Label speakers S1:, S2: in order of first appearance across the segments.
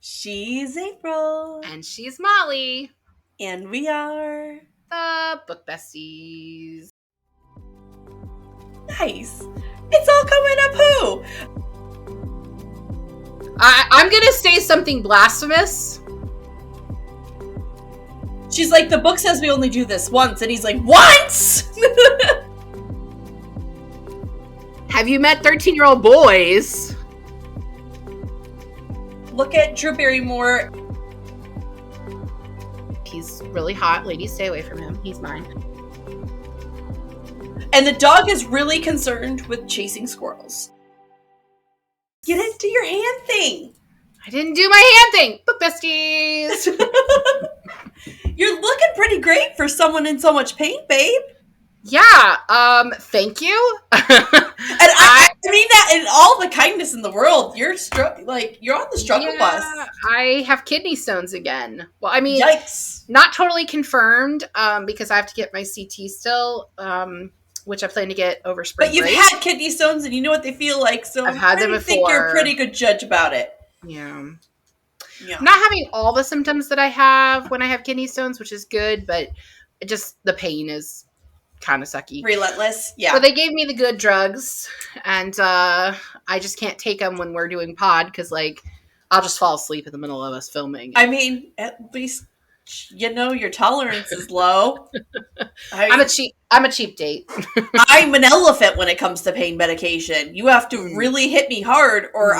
S1: She's April.
S2: And she's Molly.
S1: And we are
S2: the Book Besties.
S1: Nice. It's all coming up who?
S2: I'm going to say something blasphemous.
S1: She's like, the book says we only do this once. And he's like, once?
S2: Have you met 13-year-old boys?
S1: Look at Drew Barrymore.
S2: He's really hot. Ladies, stay away from him. He's mine.
S1: And the dog is really concerned with chasing squirrels. Get into your hand thing.
S2: I didn't do my hand thing. Book Besties.
S1: You're looking pretty great for someone in so much pain, babe.
S2: Yeah, thank you.
S1: And I mean that in all the kindness in the world. You're on the struggle bus.
S2: I have kidney stones again. Well, I mean,
S1: yikes.
S2: Not totally confirmed, because I have to get my CT still, which I plan to get over spring break.
S1: But you've had kidney stones and you know what they feel like, so
S2: I've had them before.
S1: I think you're a pretty good judge about it.
S2: Yeah. I'm not having all the symptoms that I have when I have kidney stones, which is good, but the pain is kind of sucky.
S1: Relentless, yeah.
S2: So they gave me the good drugs, and I just can't take them when we're doing pod, because, I'll just fall asleep in the middle of us filming.
S1: I mean, at least, your tolerance is low.
S2: I'm a cheap date.
S1: I'm an elephant when it comes to pain medication. You have to really hit me hard, or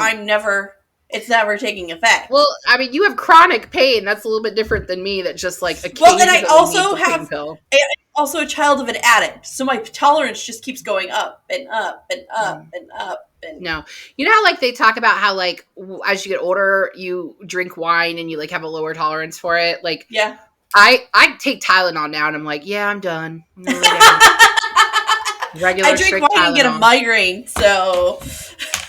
S1: it's never taking effect.
S2: Well, I mean, you have chronic pain. That's a little bit different than me. That just occasionally.
S1: Well, and I also have also a child of an addict, so my tolerance just keeps going up and up and up and up. And
S2: no, you know how they talk about how as you get older, you drink wine and you have a lower tolerance for it.
S1: Yeah,
S2: I take Tylenol now, and I'm yeah, I'm done. Regular
S1: I drink wine and get a migraine, so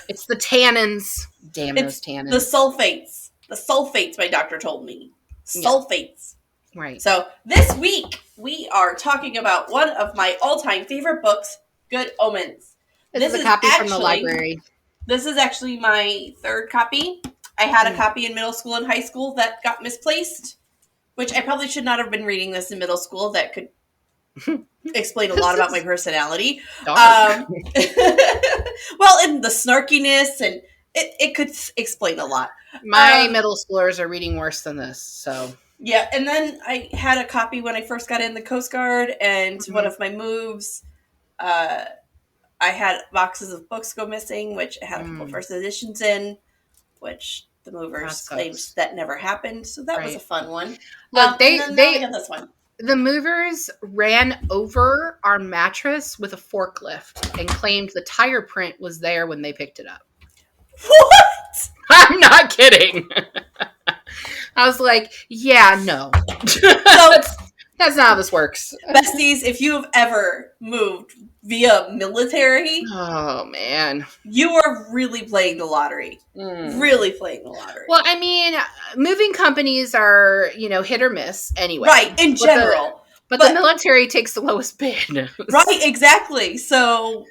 S2: it's the tannins. Damn those tannins.
S1: The sulfates. My doctor told me sulfates.
S2: Yeah. Right.
S1: So this week we are talking about one of my all-time favorite books, Good Omens.
S2: This is a copy from the library.
S1: This is actually my third copy. I had a copy in middle school and high school that got misplaced, which I probably should not have been reading this in middle school. That could explain a lot about my personality. Well, and the snarkiness, and it could explain a lot.
S2: My middle schoolers are reading worse than this, so...
S1: Yeah, and then I had a copy when I first got in the Coast Guard, and one of my moves, I had boxes of books go missing, which I had a couple first editions in, which the movers claimed that never happened, so that was a fun one.
S2: Look, they
S1: got this one.
S2: The movers ran over our mattress with a forklift and claimed the tire print was there when they picked it up.
S1: What?
S2: I'm not kidding. I was yeah, no. So, that's not how this works.
S1: Besties, if you have ever moved via military,
S2: oh man,
S1: you are really playing the lottery. Really playing the lottery.
S2: Well, I mean, moving companies are, hit or miss anyway.
S1: Right, in general.
S2: But the military takes the lowest bid.
S1: Right, exactly. So,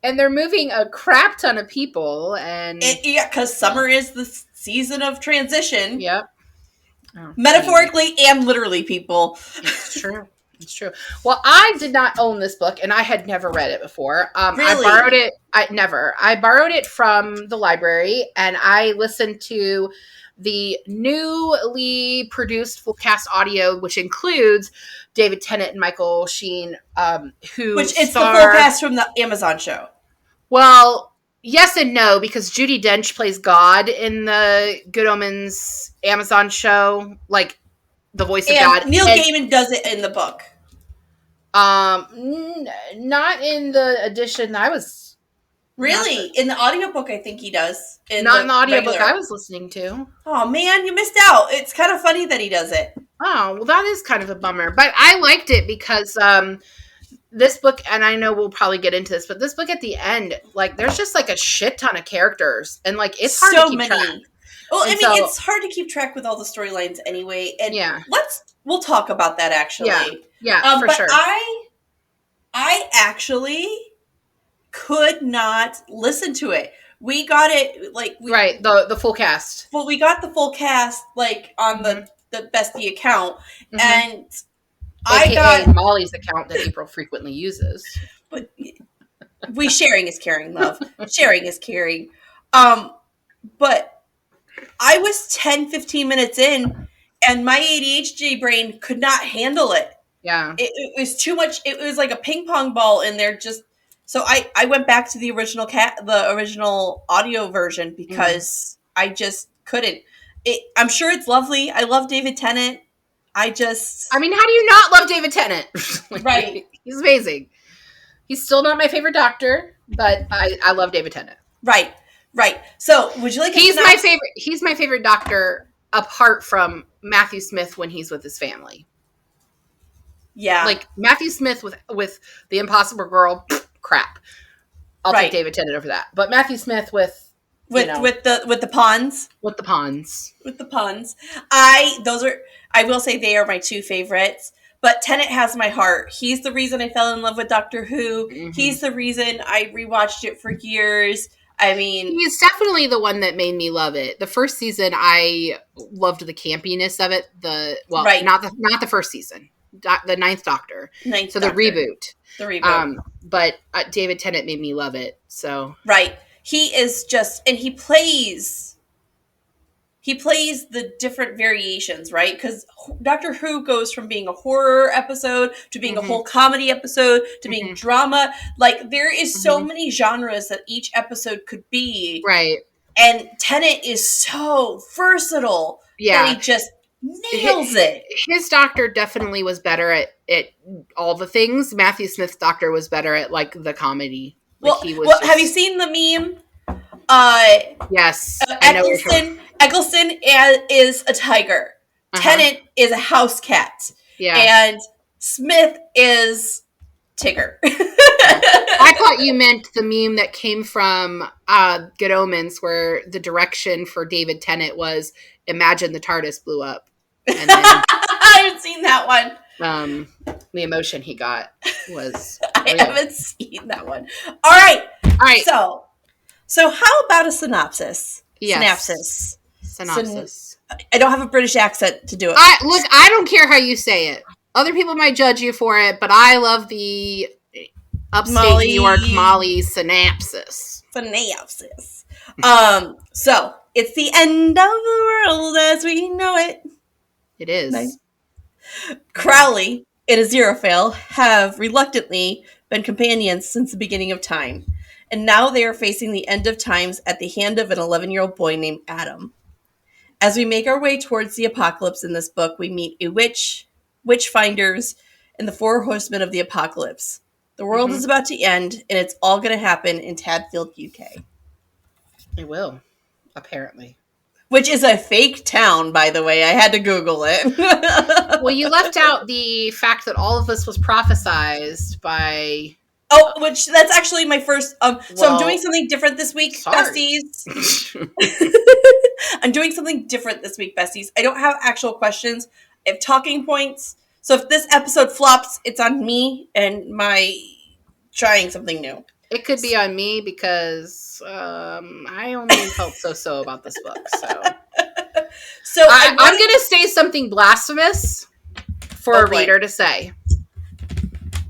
S2: and they're moving a crap ton of people, and
S1: because summer is the season of transition.
S2: Yep. Oh,
S1: metaphorically and literally, people.
S2: It's true. It's true. Well, I did not own this book, and I had never read it before.
S1: Really?
S2: I borrowed it. I borrowed it from the library, and I listened to the newly produced full cast audio, which includes David Tennant and Michael Sheen,
S1: which it's the full cast from the Amazon show.
S2: Well, yes and no, because Judi Dench plays God in the Good Omens Amazon show, the voice of God.
S1: Neil Gaiman does it in the book.
S2: Not in the edition I was...
S1: Really? In the audiobook, I think he does.
S2: Not in the audiobook I was listening to.
S1: Oh, man, you missed out. It's kind of funny that he does it.
S2: Oh, well, that is kind of a bummer. But I liked it because this book, and I know we'll probably get into this, but this book at the end, there's just a shit ton of characters. And it's hard to keep track.
S1: Well, it's hard to keep track with all the storylines anyway. And we'll talk about that actually.
S2: Yeah, for sure.
S1: I actually could not listen to it We got it like
S2: Right, the full cast.
S1: well, we got the full cast like on the bestie account, and I
S2: AKA
S1: got
S2: Molly's account that April frequently uses.
S1: but we sharing is caring, love. Sharing is caring. But I was 10, 15 minutes in, and my ADHD brain could not handle it.
S2: Yeah.
S1: It was too much. It was like a ping pong ball in there. Just so I went back to the original audio version because I just couldn't. I'm sure it's lovely. I love David Tennant.
S2: I mean, how do you not love David Tennant?
S1: Right.
S2: He's amazing. He's still not my favorite Doctor, but I love David Tennant.
S1: Right. So, would you like?
S2: He's my favorite. He's my favorite Doctor, apart from Matthew Smith when he's with his family.
S1: Yeah,
S2: like Matthew Smith with the Impossible Girl, crap. I'll take David Tennant over that. But Matthew Smith with
S1: the pawns.
S2: With the pawns.
S1: I will say they are my two favorites. But Tennant has my heart. He's the reason I fell in love with Doctor Who. Mm-hmm. He's the reason I rewatched it for years. I mean,
S2: he's definitely the one that made me love it. The first season, I loved the campiness of it. Not the first season, the Ninth Doctor. The reboot. But David Tennant made me love it. So
S1: he is just, and he plays the different variations, right? Because Doctor Who goes from being a horror episode to being a whole comedy episode to being drama. Like, there is so many genres that each episode could be.
S2: Right.
S1: And Tennant is so versatile that he just nails it.
S2: His Doctor definitely was better at all the things. Matthew Smith's Doctor was better at, like, the comedy. Like,
S1: have you seen the meme?
S2: Yes.
S1: Eccleston is a tiger. Tennant is a house cat.
S2: Yeah.
S1: And Smith is Tigger.
S2: I thought you meant the meme that came from Good Omens, where the direction for David Tennant was, imagine the TARDIS blew up. And then,
S1: I haven't seen that one.
S2: The emotion he got was
S1: I haven't seen that one. All right. So how about a synopsis?
S2: Yes. Synopsis.
S1: I don't have a British accent to do it.
S2: I don't care how you say it. Other people might judge you for it, but I love the upstate New York Molly synopsis.
S1: So it's the end of the world as we know it.
S2: It is.
S1: Nice. Crowley and Aziraphale have reluctantly been companions since the beginning of time. And now they are facing the end of times at the hand of an 11-year-old boy named Adam. As we make our way towards the apocalypse in this book, we meet a witch finders, and the 4 horsemen of the apocalypse. The world is about to end, and it's all going to happen in Tadfield, UK.
S2: It will, apparently.
S1: Which is a fake town, by the way. I had to Google it.
S2: Well, you left out the fact that all of this was prophesized by...
S1: Oh, which that's actually my first. So I'm doing something different this week, besties. I'm doing something different this week, besties. I don't have actual questions. I have talking points. So if this episode flops, it's on me and my trying something new.
S2: It could be on me because I only felt so about this book. So I'm going to say something blasphemous for a reader to say.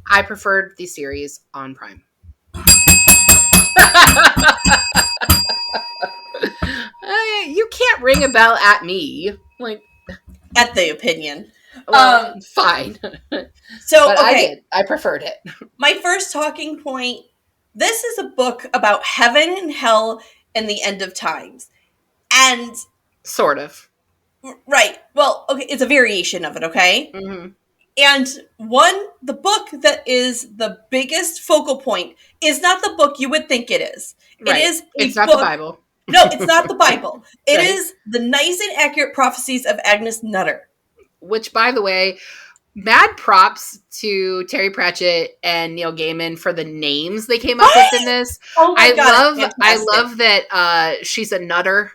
S2: I preferred the series on Prime. You can't ring a bell at me. Like,
S1: at the opinion.
S2: Well, fine.
S1: So,
S2: but okay. I preferred it.
S1: My first talking point, this is a book about heaven and hell and the end of times. And...
S2: Sort of.
S1: Right. Well, okay, it's a variation of it, okay?
S2: Mm-hmm.
S1: And the book that is the biggest focal point is not the book you would think it is.
S2: Right.
S1: It's
S2: not the Bible.
S1: No, it's not the Bible. It is the nice and accurate prophecies of Agnes Nutter.
S2: Which, by the way, mad props to Terry Pratchett and Neil Gaiman for the names they came up with in this.
S1: Oh my God,
S2: I love that she's a nutter,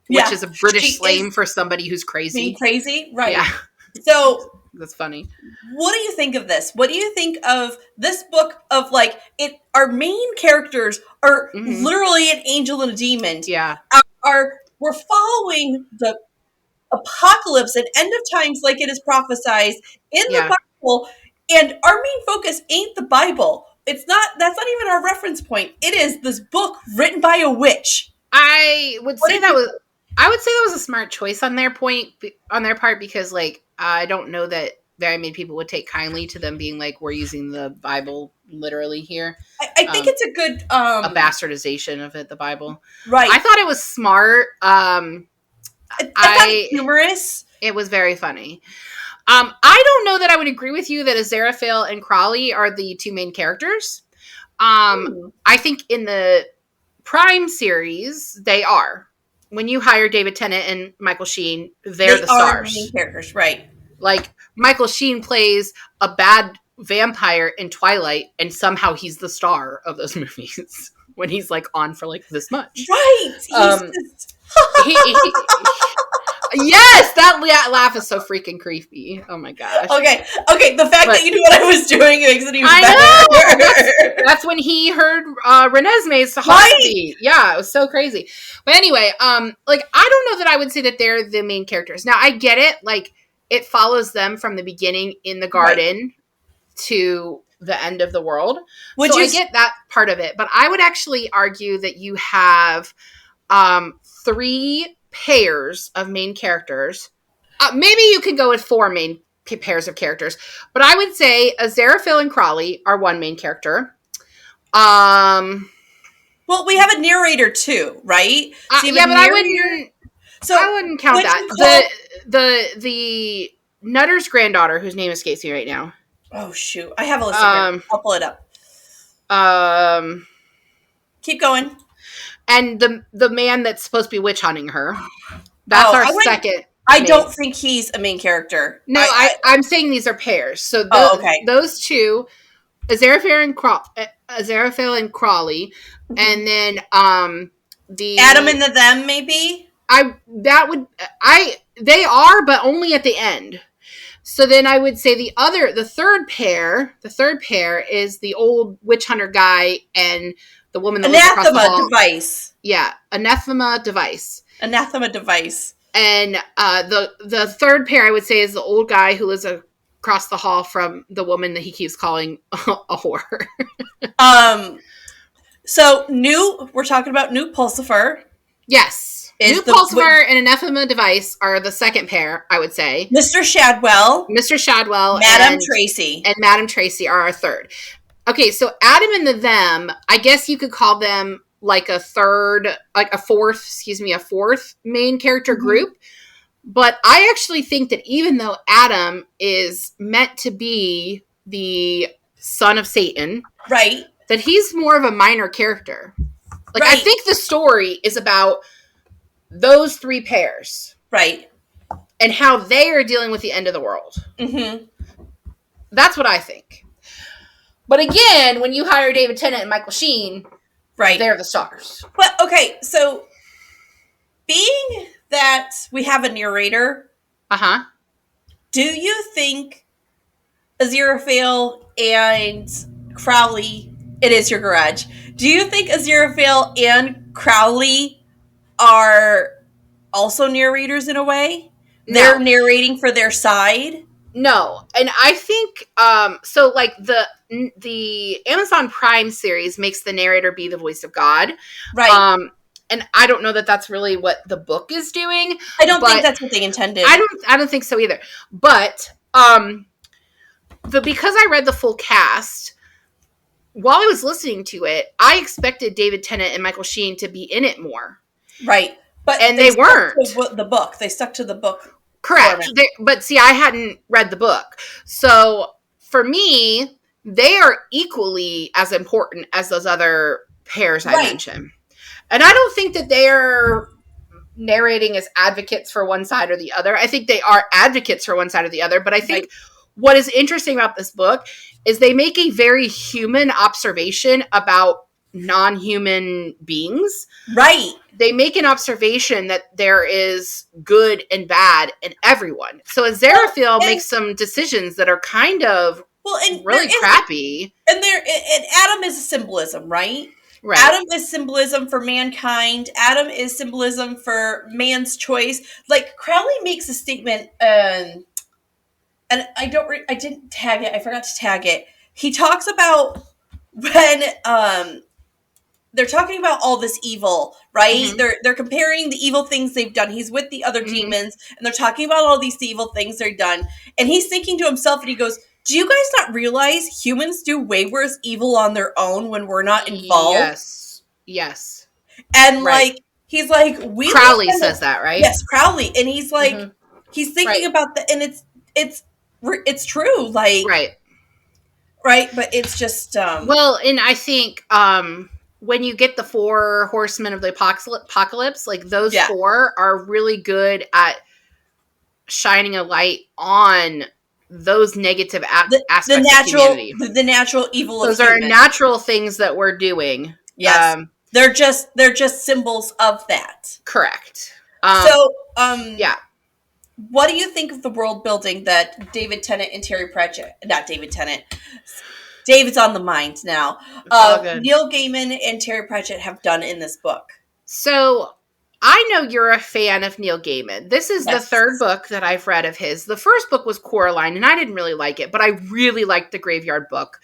S2: which is a British slang for somebody who's crazy.
S1: Being crazy, right.
S2: Yeah.
S1: So...
S2: That's funny.
S1: What do you think of this? What do you think of this book of like it our main characters are literally an angel and a demon.
S2: Yeah.
S1: We're following the apocalypse and end of times like it is prophesied in the Bible, and our main focus ain't the Bible. That's not even our reference point. It is this book written by a witch.
S2: I would say that was a smart choice on their part, because like I don't know that very many people would take kindly to them being like, we're using the Bible literally here.
S1: I think it's a good
S2: a bastardization of it, the Bible.
S1: Right.
S2: I thought it was smart.
S1: I thought it was humorous.
S2: It was very funny. I don't know that I would agree with you that Aziraphale and Crowley are the two main characters. I think in the Prime series, they are. When you hire David Tennant and Michael Sheen, they're the stars.
S1: Main characters, right?
S2: Like, Michael Sheen plays a bad vampire in Twilight, and somehow he's the star of those movies when he's like on for like this much.
S1: Right.
S2: Yes, that laugh is so freaking creepy. Oh my gosh.
S1: Okay. The fact that you knew what I was doing makes it even better.
S2: That's when he heard Renesmee's heartbeat. Yeah, it was so crazy. But anyway, like I don't know that I would say that they're the main characters. Now I get it. Like it follows them from the beginning in the garden to the end of the world. I get that part of it. But I would actually argue that you have 3 pairs of main characters. Maybe you could go with 4 main pairs of characters, but I would say Aziraphale and Crowley are one main character. Well,
S1: we have a narrator too, right?
S2: So but I wouldn't count that. The Nutter's granddaughter, whose name escapes me right now.
S1: Oh shoot, I have a list of her. I'll pull it up. Keep going. And
S2: the man that's supposed to be witch hunting her. That's our second.
S1: I don't think he's a main character.
S2: No, I'm saying these are pairs. So those two, Aziraphale and Crowley, and then the
S1: Adam and the them maybe.
S2: They are, but only at the end. So then I would say the third pair is the old witch hunter guy and the woman that lives across the hall.
S1: Device.
S2: Yeah, Anathema Device. And the third pair I would say is the old guy who lives across the hall from the woman that he keeps calling a whore.
S1: So we're talking about New Pulsifer.
S2: Yes. New Pulsifer and Anathema Device are the second pair, I would say.
S1: Mr. Shadwell.
S2: Madame Tracy are our third. Okay, so Adam and the them, I guess you could call them like a fourth main character group. But I actually think that even though Adam is meant to be the son of Satan,
S1: right,
S2: that he's more of a minor character. Like I think the story is about those 3 pairs.
S1: Right.
S2: And how they are dealing with the end of the world. Mm-hmm. That's what I think. But again, when you hire David Tennant and Michael Sheen, they're the stars.
S1: But okay, so being that we have a narrator, do you think Aziraphale and Crowley? It is your garage. Do you think Aziraphale and Crowley are also narrators in a way? No. They're narrating for their side?
S2: No. And I think so like the Amazon Prime series makes the narrator be the voice of God.
S1: Right.
S2: And I don't know that that's really what the book is doing.
S1: I don't think that's what they intended.
S2: I don't think so either. But because I read the full cast, while I was listening to it, I expected David Tennant and Michael Sheen to be in it more.
S1: Right.
S2: And they weren't.
S1: The book. They stuck to the book.
S2: Correct. But see, I hadn't read the book. So for me, they are equally as important as those other pairs I mentioned. And I don't think that they're narrating as advocates for one side or the other. I think they are advocates for one side or the other. But I think what is interesting about this book is they make a very human observation about non-human beings.
S1: Right.
S2: They make an observation that there is good and bad in everyone. So Aziraphale makes some decisions that are kind of really crappy.
S1: And Adam is a symbolism, right?
S2: Right.
S1: Adam is symbolism for mankind. Adam is symbolism for man's choice. Like, Crowley makes a statement, and I didn't tag it. I forgot to tag it. He talks about when they're talking about all this evil, right? Mm-hmm. They're comparing the evil things they've done. He's with the other demons, and they're talking about all these evil things they've done. And he's thinking to himself, and he goes, do you guys not realize humans do way worse evil on their own when we're not involved?
S2: Yes.
S1: And he's like,
S2: Crowley says that, right?
S1: Yes, Crowley. And he's like, he's thinking about that, and it's true. Like, right. But it's just,
S2: well, and I think, when you get the 4 horsemen of the apocalypse, like those 4 are really good at shining a light on those negative aspects of humanity.
S1: The natural evil
S2: those
S1: of
S2: are natural things that we're doing.
S1: Yes. They're just symbols of that.
S2: Correct.
S1: Yeah. What do you think of the world building that David Tennant and Terry Pratchett, not David Tennant, David's on the mind now, Neil Gaiman and Terry Pratchett have done in this book?
S2: So I know you're a fan of Neil Gaiman. This is the 3rd book that I've read of his. The first book was Coraline, and I didn't really like it, but I really liked the Graveyard Book.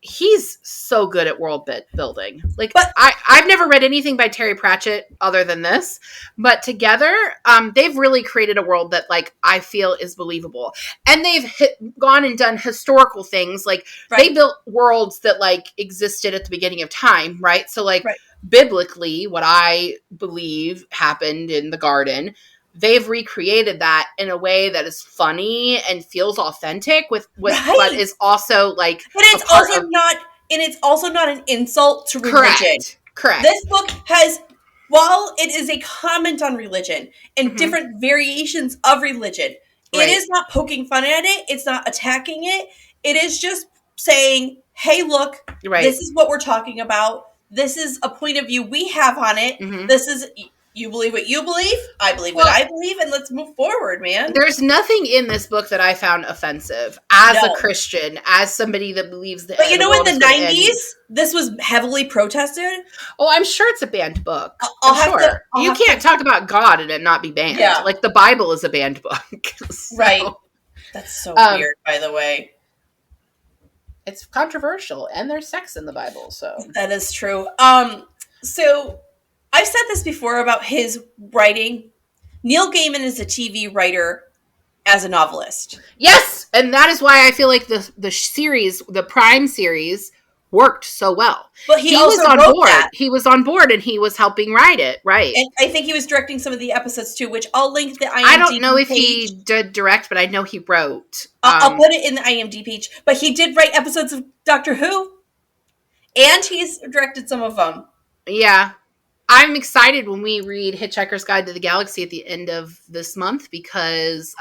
S2: He's so good at world building. Like, I've never read anything by Terry Pratchett other than this, but together, they've really created a world that, like, I feel is believable. And they've gone and done historical things. Like, they built worlds that, like, existed at the beginning of time, right? So, like, biblically, what I believe happened in the garden, they've recreated that in a way that is funny and feels authentic with but is also like,
S1: but it's also not an insult to religion.
S2: Correct.
S1: This book has, while it is a comment on religion and different variations of religion, it is not poking fun at it. It's not attacking it. It is just saying, hey, look, this is what we're talking about. This is a point of view we have on it. This is, you believe what you believe, I believe what I believe, and let's move forward, man.
S2: There's nothing in this book that I found offensive as a Christian, as somebody that believes that.
S1: But you know, in the 90s, this was heavily protested.
S2: Oh, I'm sure it's a banned book. You can't talk about God and it not be banned. Yeah. Like, the Bible is a banned book. So.
S1: Right. That's so weird, by the way.
S2: It's controversial, and there's sex in the Bible, so.
S1: That is true. So I've said this before about his writing. Neil Gaiman is a TV writer as a novelist.
S2: Yes, and that is why I feel like the series, the Prime series, worked so well.
S1: But he also was on
S2: board.
S1: That.
S2: He was on board, and he was helping write it, right?
S1: And I think he was directing some of the episodes too, which I'll link the IMDb
S2: I don't know if
S1: page.
S2: he did direct, but I know he wrote.
S1: I'll put it in the IMDb page. But he did write episodes of Doctor Who, and he's directed some of them.
S2: Yeah. I'm excited when we read Hitchhiker's Guide to the Galaxy at the end of this month because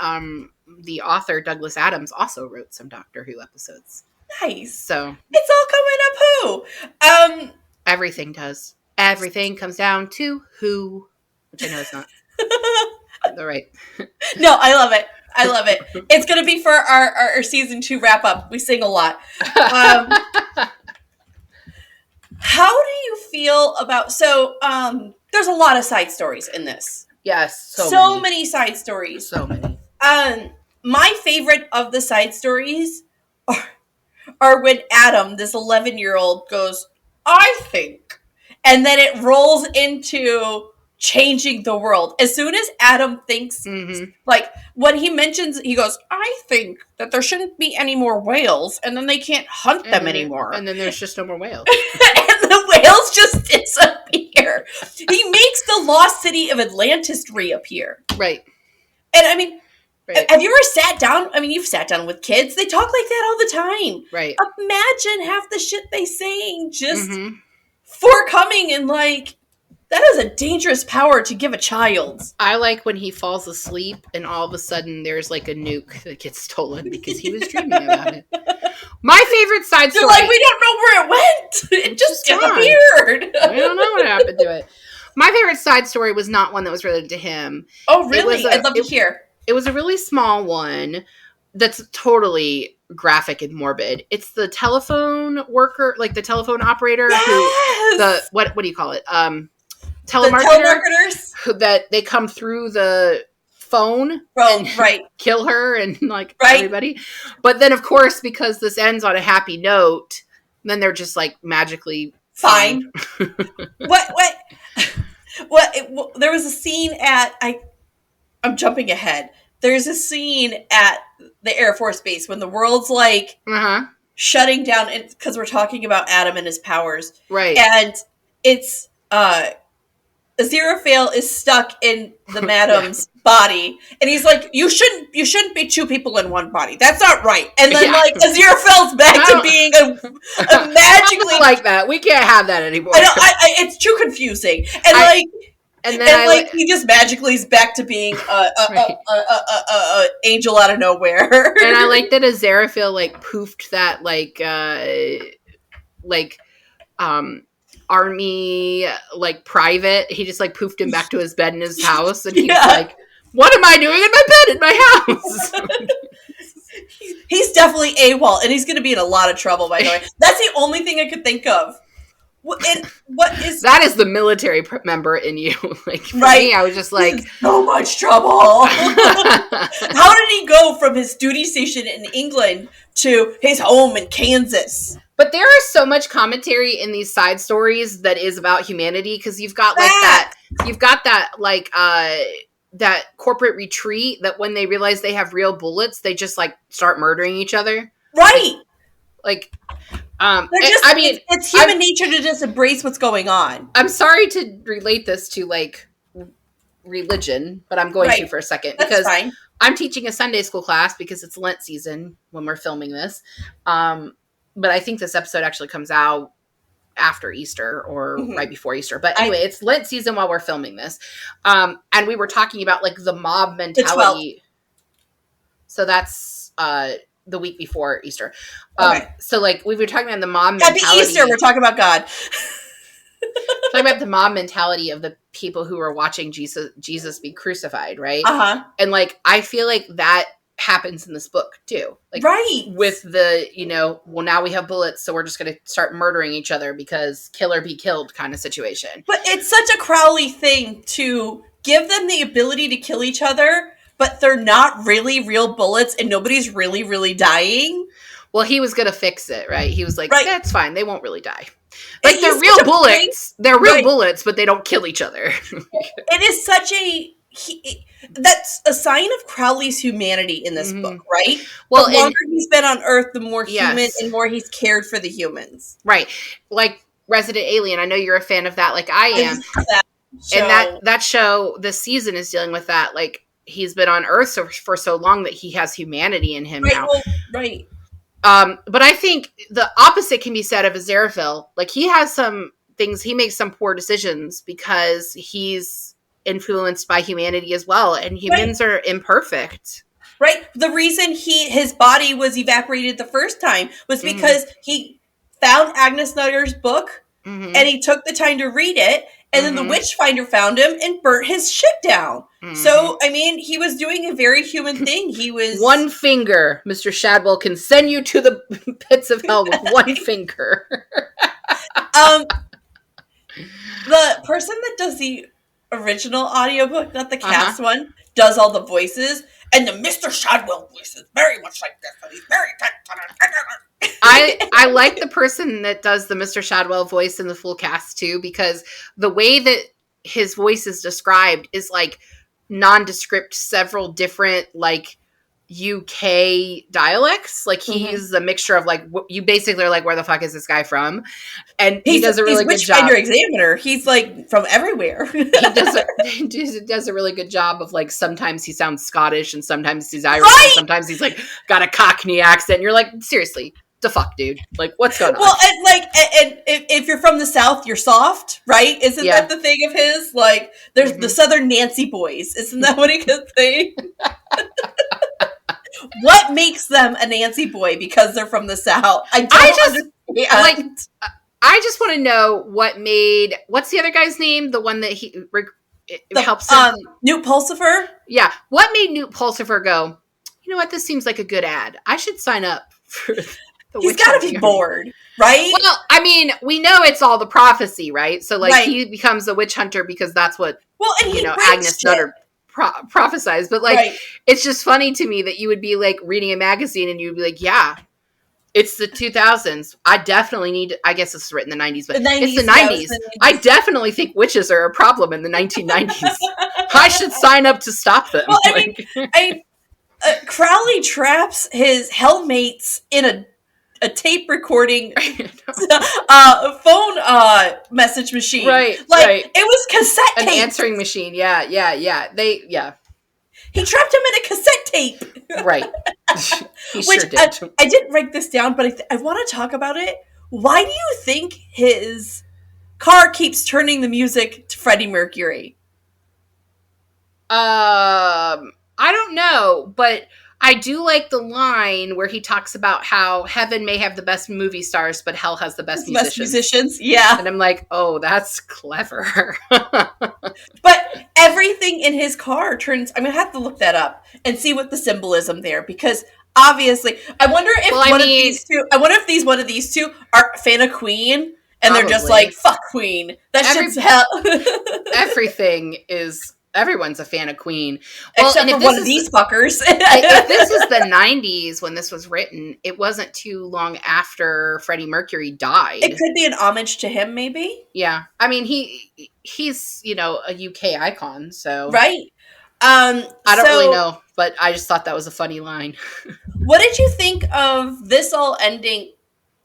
S2: the author, Douglas Adams, also wrote some Doctor Who episodes.
S1: Nice.
S2: So
S1: it's all coming up who.
S2: Everything does. Everything comes down to who, which I know it's not. All right.
S1: No, I love it. I love it. It's going to be for our season 2 wrap up. We sing a lot. How do you feel about, there's a lot of side stories in this.
S2: Yes.
S1: So many side stories.
S2: So many.
S1: My favorite of the side stories are when Adam, this 11-year-old, goes, I think. And then it rolls into changing the world. As soon as Adam thinks, like, when he mentions, he goes, I think that there shouldn't be any more whales, and then they can't hunt them anymore.
S2: And then there's just no more whales.
S1: And the whales just disappear. He makes the lost city of Atlantis reappear.
S2: Right.
S1: And I mean, have you ever sat down? I mean, you've sat down with kids. They talk like that all the time.
S2: Right.
S1: Imagine half the shit they saying just for coming and, like, That is a dangerous power to give a child.
S2: I like when he falls asleep and all of a sudden there's like a nuke that gets stolen because he was dreaming about it. My favorite side story.
S1: You're like, we don't know where it went. It just disappeared.
S2: We don't know what happened to it. My favorite side story was not one that was related to him.
S1: Oh, really? I'd love to hear.
S2: It was a really small one that's totally graphic and morbid. It's the telephone worker, like the telephone operator
S1: Yes!
S2: What do you call it?
S1: Telemarketers
S2: who, that they come through the phone
S1: and right.
S2: kill her and like
S1: right.
S2: everybody. But then of course, because this ends on a happy note, then they're just like magically
S1: fine. What? There was a scene at I'm jumping ahead. There's a scene at the Air Force Base when the world's like shutting down because we're talking about Adam and his powers.
S2: Right.
S1: And it's Aziraphale is stuck in the madam's body, and he's like, "You shouldn't be two people in one body. That's not right." And then like Aziraphale's back to being a magically
S2: like that. We can't have that anymore.
S1: I know. It's too confusing, and then he just magically is back to being a angel out of nowhere.
S2: And I like that Aziraphale like poofed that army like private. He just like poofed him back to his bed in his house, and he's like, "What am I doing in my bed in my house?"
S1: He's definitely AWOL, and he's going to be in a lot of trouble. By the way, that's the only thing I could think of. And
S2: that is the military member in you? Like for me, I was just like,
S1: so much trouble. How did he go from his duty station in England to his home in Kansas?
S2: But there is so much commentary in these side stories that is about humanity, because you've got that corporate retreat that when they realize they have real bullets, they just like start murdering each other.
S1: Right.
S2: It's
S1: human nature to just embrace what's going on.
S2: I'm sorry to relate this to like religion, but I'm going to for a second because I'm teaching a Sunday school class because it's Lent season when we're filming this. But I think this episode actually comes out after Easter or right before Easter. But anyway, it's Lent season while we're filming this. And we were talking about like the mob mentality. So that's the week before Easter. So like we were talking about the mob mentality.
S1: Happy Easter, we're talking about God.
S2: Talking about the mob mentality of the people who are watching Jesus be crucified, right? And like I feel like that happens in this book too, like with the well, now we have bullets, so we're just going to start murdering each other because kill or be killed kind of situation.
S1: But it's such a Crowley thing to give them the ability to kill each other, but they're not really real bullets and nobody's really dying.
S2: Well, he was going to fix it, right? He was like, that's fine, they won't really die. Like they're real bullets, bullets, but they don't kill each other.
S1: It is such that's a sign of Crowley's humanity in this book, right? Well, the longer he's been on Earth, the more human and more he's cared for the humans.
S2: Right. Like Resident Alien, I know you're a fan of that, like I am. And that show this season is dealing with that. Like he's been on Earth for so long that he has humanity in him now.
S1: Well,
S2: but I think the opposite can be said of Aziraphale. Like he has some things, he makes some poor decisions because he's influenced by humanity as well, and humans are imperfect.
S1: Right. The reason his body was evaporated the first time was because he found Agnes Nutter's book and he took the time to read it, and then the Witchfinder found him and burnt his shit down. So, I mean, he was doing a very human thing. He was...
S2: One finger, Mr. Shadwell can send you to the pits of hell with one finger.
S1: The person that does the original audiobook, not the cast one, does all the voices, and the Mr. Shadwell voice is very much like this, and he's very...
S2: I like the person that does the Mr. Shadwell voice in the full cast too, because the way that his voice is described is like nondescript, several different like UK dialects. Like he uses a mixture of like, you basically are like, where the fuck is this guy from? And he does a really good job.
S1: He's Examiner. He's like from everywhere.
S2: He does a really good job of like, sometimes he sounds Scottish and sometimes he's Irish and sometimes he's like got a Cockney accent. And you're like, seriously, the fuck, dude? Like, what's going on?
S1: Well, and like, and if you're from the South, you're soft, right? Isn't that the thing of his? Like, there's the Southern Nancy boys. Isn't that what he could say? What makes them a Nancy boy because they're from the South? I understand.
S2: Like, I just want to know what's the other guy's name? The one that helps him?
S1: Newt Pulsifer?
S2: Yeah. What made Newt Pulsifer go, you know what, this seems like a good ad. I should sign up for
S1: He's got to be bored, right?
S2: Well, I mean, we know it's all the prophecy, right? So, like, he becomes a witch hunter because that's what, Agnes Nutter prophesies. But, like, it's just funny to me that you would be, like, reading a magazine and you'd be like, yeah, it's the 2000s. I definitely need, I guess it's written in the 90s, but it's the 90s. I definitely think witches are a problem in the 1990s. I should sign up to stop them.
S1: Well, Crowley traps his hellmates in a tape recording phone message machine. Right. It was cassette tape.
S2: An answering machine. Yeah.
S1: He trapped him in a cassette tape.
S2: Right. He sure did.
S1: I didn't write this down, but I want to talk about it. Why do you think his car keeps turning the music to Freddie Mercury?
S2: I don't know, but I do like the line where he talks about how heaven may have the best movie stars, but hell has the best musicians.
S1: Yeah.
S2: And I'm like, oh, that's clever.
S1: But everything in his car turns, I'm going to have to look that up and see what the symbolism there, because obviously, I wonder if one of these two are a fan of Queen, and they're just like, fuck Queen. That shit's hell.
S2: Everyone's a fan of Queen.
S1: Except for one of these fuckers.
S2: If this is the 90s when this was written, it wasn't too long after Freddie Mercury died.
S1: It could be an homage to him, maybe?
S2: Yeah. I mean, he's, a UK icon, so...
S1: Right.
S2: I don't really know, but I just thought that was a funny line.
S1: What did you think of this all ending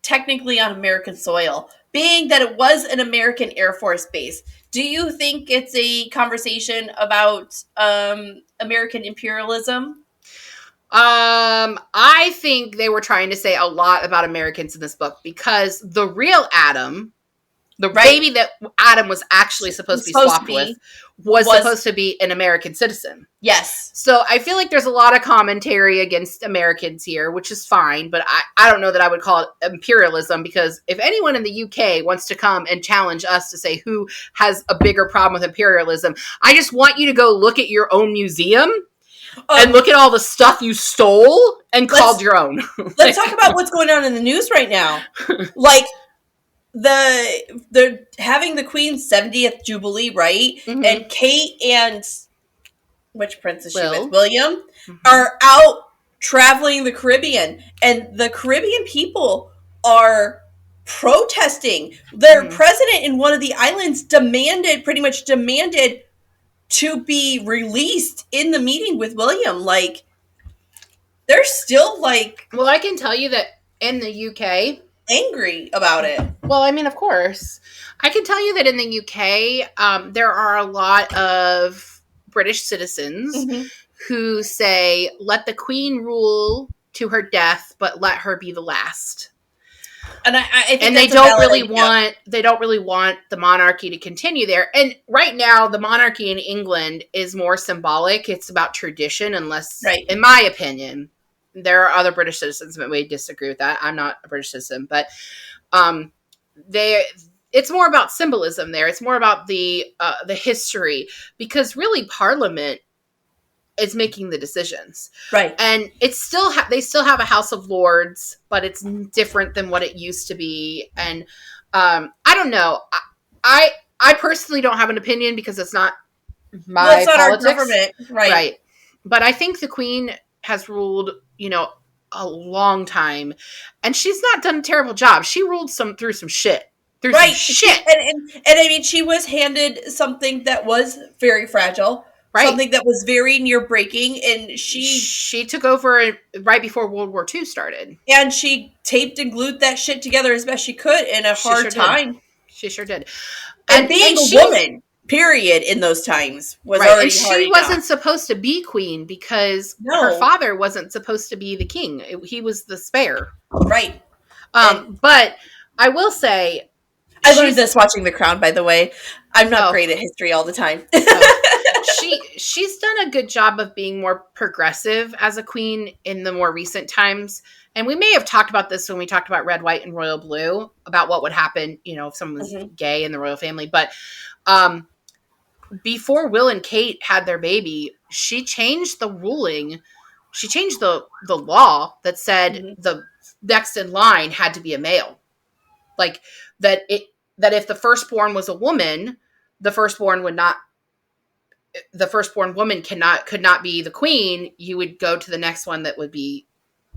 S1: technically on American soil? Being that it was an American Air Force base, do you think it's a conversation about American imperialism?
S2: I think they were trying to say a lot about Americans in this book, because the real Adam, the baby that Adam was actually supposed to be swapped with, was supposed to be an American citizen.
S1: Yes.
S2: So I feel like there's a lot of commentary against Americans here, which is fine, but I don't know that I would call it imperialism, because if anyone in the UK wants to come and challenge us to say who has a bigger problem with imperialism, I just want you to go look at your own museum and look at all the stuff you stole and called your own.
S1: Let's talk about what's going on in the news right now. Like, they're having the Queen's 70th Jubilee, right? Mm-hmm. And Kate and which prince is she with? William are out traveling the Caribbean, and the Caribbean people are protesting. Their president in one of the islands pretty much demanded to be released in the meeting with William. Like, they're still like...
S2: Well, I can tell you that in the UK...
S1: angry about it.
S2: Well, I mean, of course. I can tell you that in the UK, there are a lot of British citizens who say, let the Queen rule to her death, but let her be the last.
S1: And I think
S2: they don't really want the monarchy to continue there. And right now, the monarchy in England is more symbolic. It's about tradition, unless, in my opinion, there are other British citizens that may disagree with that. I'm not a British citizen, but it's more about symbolism there. It's more about the history, because really Parliament is making the decisions, right? And it's still they still have a House of Lords, but it's different than what it used to be. And I don't know. I personally don't have an opinion, because it's not my politics.
S1: Our government,
S2: right? But I think the Queen has ruled, a long time, and she's not done a terrible job. She ruled through some shit. And
S1: I mean, she was handed something that was very fragile. Right. Something that was very near breaking, and she
S2: took over right before World War II started.
S1: And she taped and glued that shit together as best she could in a hard time.
S2: She sure did.
S1: And being a woman, period, in those times was already hard.
S2: And she wasn't supposed to be queen, because her father wasn't supposed to be the king. He was the spare.
S1: Right.
S2: But I will say,
S1: I learned this watching The Crown, by the way. I'm not great at history all the time.
S2: She's done a good job of being more progressive as a queen in the more recent times. And we may have talked about this when we talked about Red, White, and Royal Blue, about what would happen, if someone was gay in the royal family. But before Will and Kate had their baby, she changed the ruling. She changed the law that said the next in line had to be a male. Like that if the firstborn was a woman, the firstborn woman could not be the queen. You would go to the next one that would be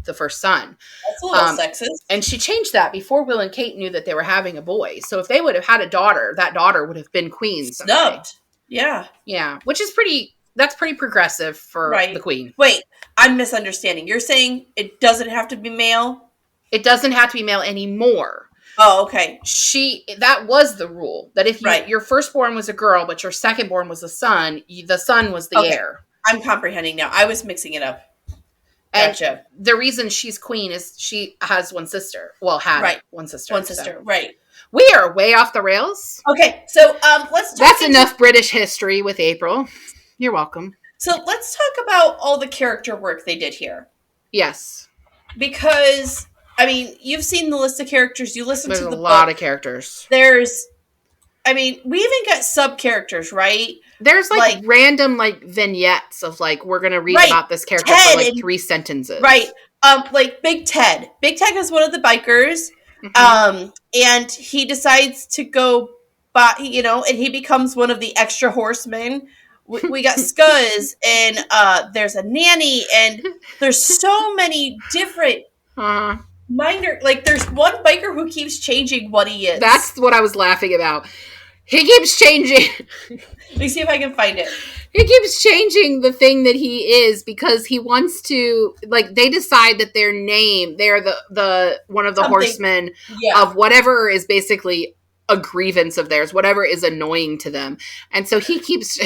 S2: the first son.
S1: That's a little sexist.
S2: And she changed that before Will and Kate knew that they were having a boy. So if they would have had a daughter, that daughter would have been queen someday.
S1: Snubbed. Yeah.
S2: Yeah. Which is that's pretty progressive for the queen.
S1: Wait, I'm misunderstanding. You're saying it doesn't have to be male?
S2: It doesn't have to be male anymore.
S1: Oh, okay.
S2: That was the rule, that if your firstborn was a girl, but your secondborn was a son, the son was the heir.
S1: I'm comprehending now. I was mixing it up. Gotcha.
S2: And the reason she's queen is she has one sister. Well, had one sister.
S1: One sister, right.
S2: We are way off the rails.
S1: Okay, so let's talk.
S2: That's enough British history with April. You're welcome.
S1: So let's talk about all the character work they did here.
S2: Yes.
S1: Because, I mean, you've seen the list of characters. You listen to the book.
S2: There's a lot of characters.
S1: We even got sub-characters, right?
S2: There's random vignettes of we're going to read about this character
S1: Ted
S2: for 3 sentences.
S1: Right. Big Ted. Big Ted is one of the bikers. And he decides to go by, and he becomes one of the extra horsemen. We got Scuzz, and there's a nanny, and there's so many different minor, there's one biker who keeps changing what he is.
S2: That's what I was laughing about. He keeps changing.
S1: Let me see if I can find it.
S2: He keeps changing the thing that he is because he wants to, they decide that their name, they're the one of the horsemen of whatever is basically a grievance of theirs, whatever is annoying to them. And so he keeps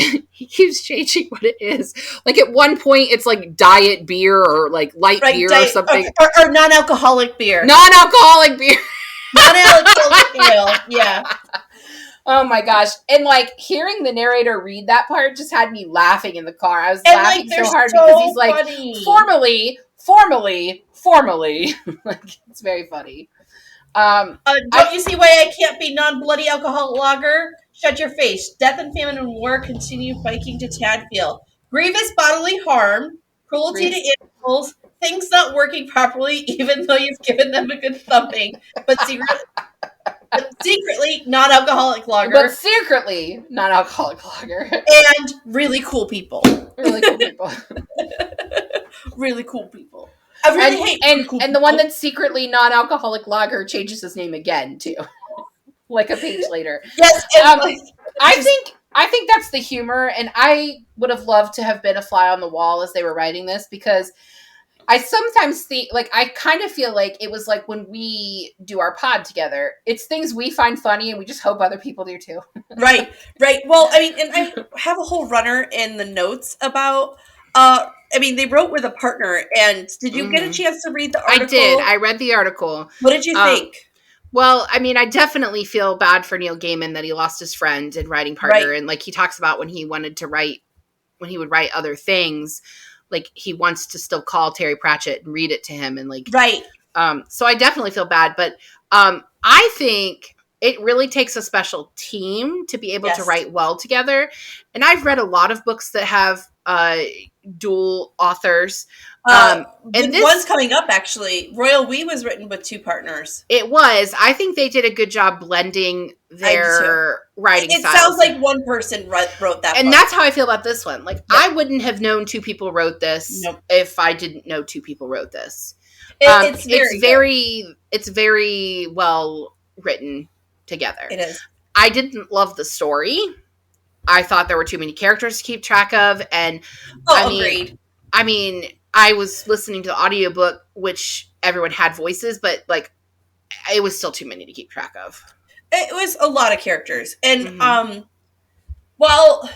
S2: changing what it is. At one point it's diet beer or light beer or something.
S1: Or non-alcoholic beer.
S2: Non-alcoholic beer.
S1: Non-alcoholic ale. Yeah.
S2: Oh my gosh. And hearing the narrator read that part just had me laughing in the car. I was laughing so hard because he's
S1: funny.
S2: formally. It's very funny.
S1: Don't you see why I can't be non-bloody alcoholic lager? Shut your face. Death and famine and war continue biking to Tadfield. Grievous bodily harm, cruelty to animals, things not working properly even though you've given them a good thumping, but secretly non-alcoholic lager. And really cool people. Really cool people. I really hate
S2: and
S1: cool
S2: the
S1: people.
S2: one that's secretly non-alcoholic lager changes his name again too. A page later.
S1: Yes.
S2: I think that's the humor, and I would have loved to have been a fly on the wall as they were writing this, because I sometimes think, I kind of feel like it was when we do our pod together, it's things we find funny and we just hope other people do too.
S1: Right. Well, and I have a whole runner in the notes about, they wrote with a partner, and did you get a chance to read the article?
S2: I did. I read the article.
S1: What did you think?
S2: Well, I definitely feel bad for Neil Gaiman that he lost his friend and writing partner. Right. And he talks about when he would write other things, he wants to still call Terry Pratchett and read it to him. And
S1: right.
S2: So I definitely feel bad, but I think it really takes a special team to be able to write well together. And I've read a lot of books that have dual authors.
S1: And this one's coming up, actually. Royal We was written with 2 partners.
S2: It was. I think they did a good job blending their writing styles.
S1: It sounds like one person wrote that
S2: and
S1: book.
S2: That's how I feel about this one. I wouldn't have known 2 people wrote this if I didn't know 2 people wrote this. It's very well written together.
S1: It is.
S2: I didn't love the story. I thought there were too many characters to keep track of, and
S1: agreed.
S2: I was listening to the audiobook, which everyone had voices, but it was still too many to keep track of.
S1: It was a lot of characters, and well,